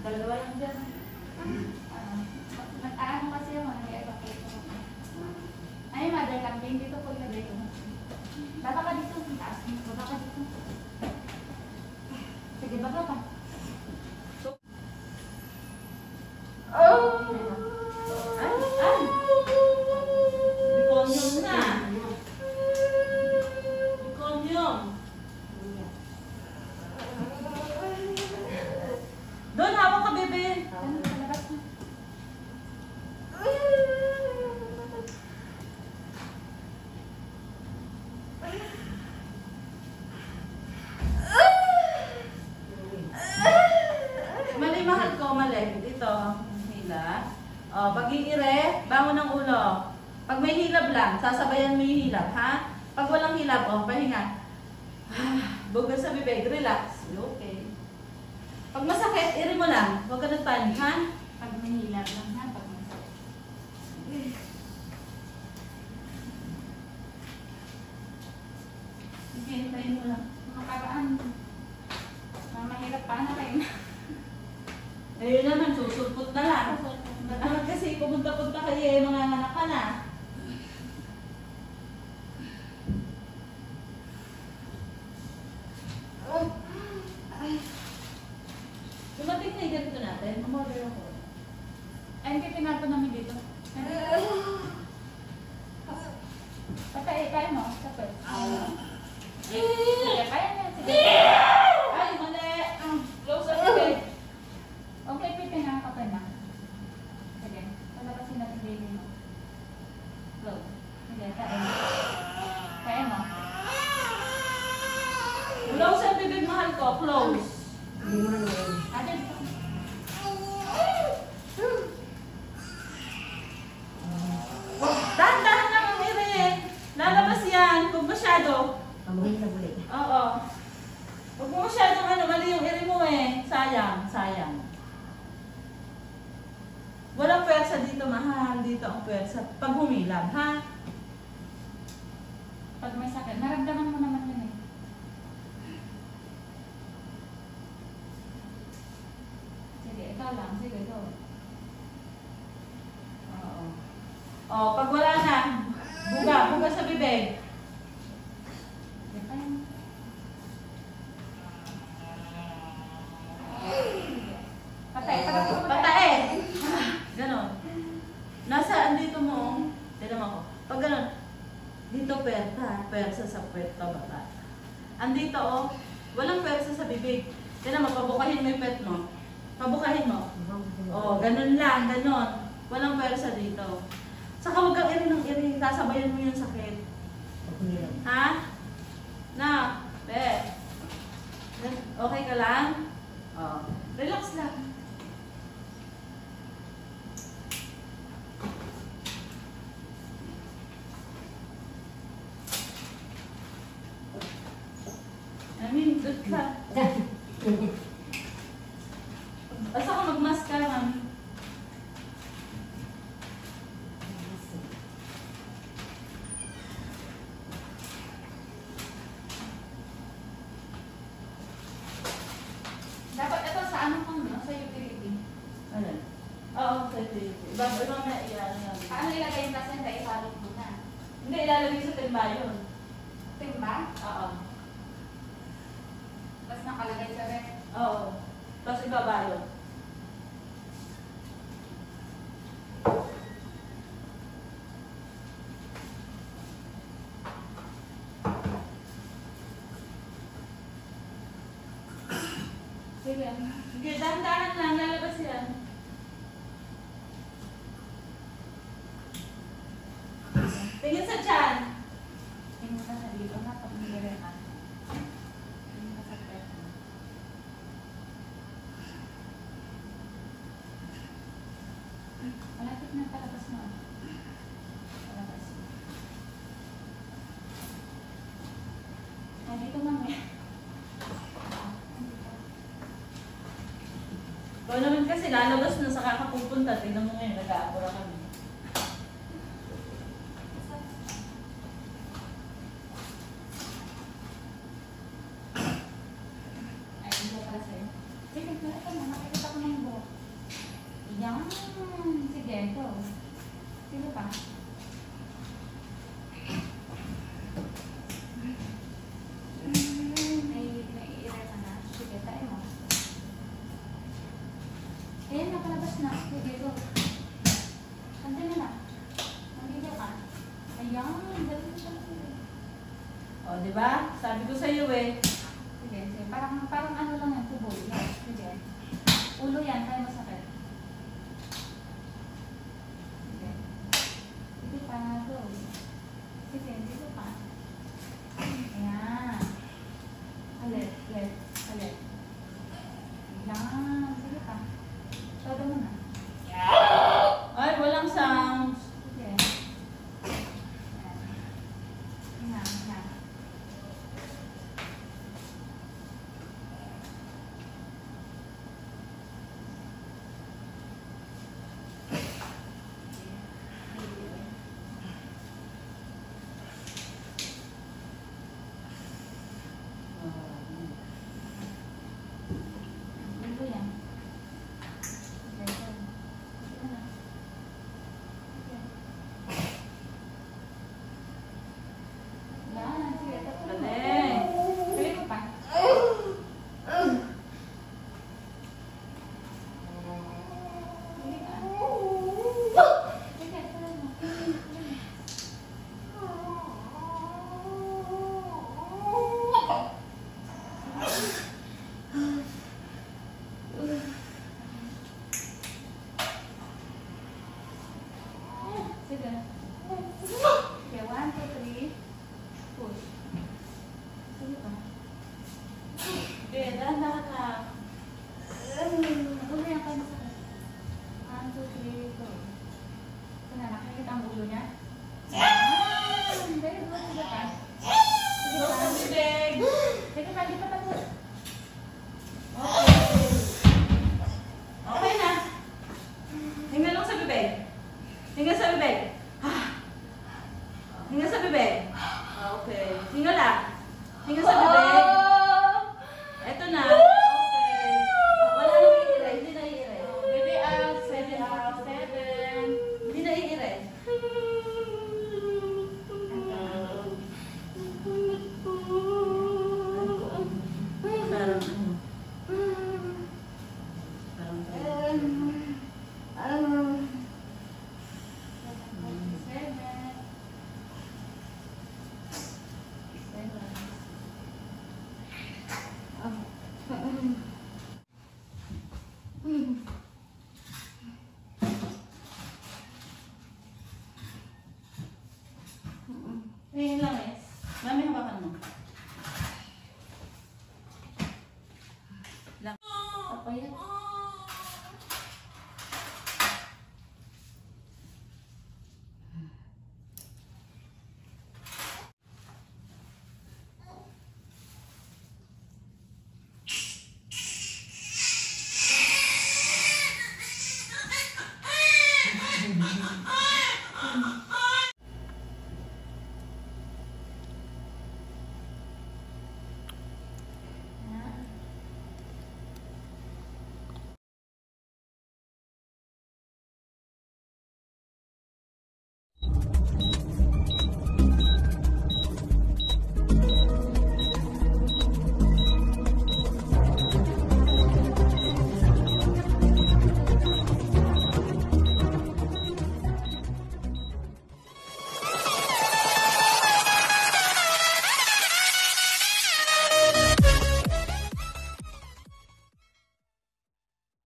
Dalawa lang dyan. Nag-aano kasi yung mga nag-evacuate ko. Ay, mother campaign dito po ilagay ko. Baba ka dito. Taas mo. Baba ka dito. Sige, baba ka. Biconium na. Biconium. Doon, hawak ka, bebe. Ano, palabas mo. Mali, mahal ko, mali. Dito, hila. O, pag iire, bangon ng ulo. Pag may hilab lang, sasabayan mo yung hilab, ha? Pag walang hilab, o, pahinga. Bugas sa bibig, relax. Okay. Pag masakit, iri mo lang. Huwag ka nagpanik, ha? Pag mahilap lang ha. Pag masakit. Sige, hintayin mo lang. Makakaan. Mahirap pa na kayo. Ayun naman, susulpot na lang. Kasi pumunta-punta kayo, eh, mga anak ka na. Dumating na yung ganito natin. Umorder ako. Ayun kayo tinato namin dito. Patay, kaya mo. Kapit. Sige, kaya niya. Sige. Ay, mali! Close up again. Okay, pipin na. Kapit na. Sige. Palabasin natin baby mo. Go. Sige, kaya mo. Kaya mo. Close ang bibig, mahal ko. Close. Ate, Dahan-dahan lang ang iri. Lalabas yan. Kung masyado. Oo. Huwag mo masyadong ano, mali yung iri mo eh. Sayang, sayang. Walang pwersa dito, mahal. Dito ang pwersa. Pag humilab, ha? pag may sakit, naramdaman mo naman yun eh. Sige, ikaw lang. Sige, go. Oo. Oh, pag wala na, buga sa bibig. Sige, kaya mo. Patay, patay. Patae! Ganon. Nasa andito mo, tignan mo ako. Pag ganon, dito persa sa puwet baba. Andito oh, walang persa sa bibig. Tignan mo, pabukahin mo yung pet mo. Pabukahin mo. Oh, ganon lang, ganon. Walang persa dito. Saka huwag kang iri ng iri, sasabayan mo yung sakit. Ha? Na, be. Okay ka lang? Oh, relax lang. I mean, good ka. Basta ka mag-mask ka, mami. Dapat ito sa ano kung no? Sa utility. Ano? Oo, sa ito. Ibang na iyan. Paano ilagay yung placenta? Isalot mo na. Hindi, ilalagay sa timba yun. Timba? Oo. Tapos nakalagay sa ref. Oo. Tapos ibaba yun. Sige. Sige, dahan-dahan lang. Lalabas yan. Tingin sa tiyan. Tingin ka sa dito na pag nilagay ka. Tingin ka sa ref. Malapit na palabas mo. Palabas mo. Ay, dito mamaya. Ikaw naman kasi lalabas na sa kakapupunta. Tingnan mo ngayon, nag-aapura kami. Ay, hindi pala sa'yo. Sige, ito na. Nakikita ko na yung buhok. Yan. Sige, go. Sino pa? Naiiray ka na. Sige, tayo mo. Ayan, nakalabas na. Sige, go. Kanta na na. Nandito ka. Ayan. Galing siya. O, di ba? Sabi ko sa iyo eh. Sige, sige. Parang ano lang yan, tubo. Sige. Ulo yan, kaya masakit. Sige. Sige pa, go. Sige, dito pa. Ayan. Ulit, ulit, ulit. Ayan. Sige pa. Todo mo na. Ay, walang sounds. Sige. Ayan. Ayan, ayan. Ulo yan. Sige, go. Sige na. Sige. Yan, sige. Tatlo na. Galing. Sige ko pa. Sige ka. Sige, tuloy mo. Sige. Okay, 1, 2, 3. Push. Sige pa. Okay, dahan-dahan ka. Ulo yan kayo masakit. 1, 2, 3, go. Ito na, nakikita ang ulo niya? Very good. Sige pa. Sige pa. Bibig. Sige pa, di pa tapos. Okay. Okay na. Hinga lang sa bibig. Hinga sa bibig. Hinga sa bibig. Okay. Hinga lang. Hinga sa bibig. Eto na. Okay. Wala nang iiray. Hindi na iiray. Baby out. Baby out. 7. Hindi na iiray. Parang ano. Parang 7. Ngayon lang eh. Mami, hawakan mo. Lang. Apa yan?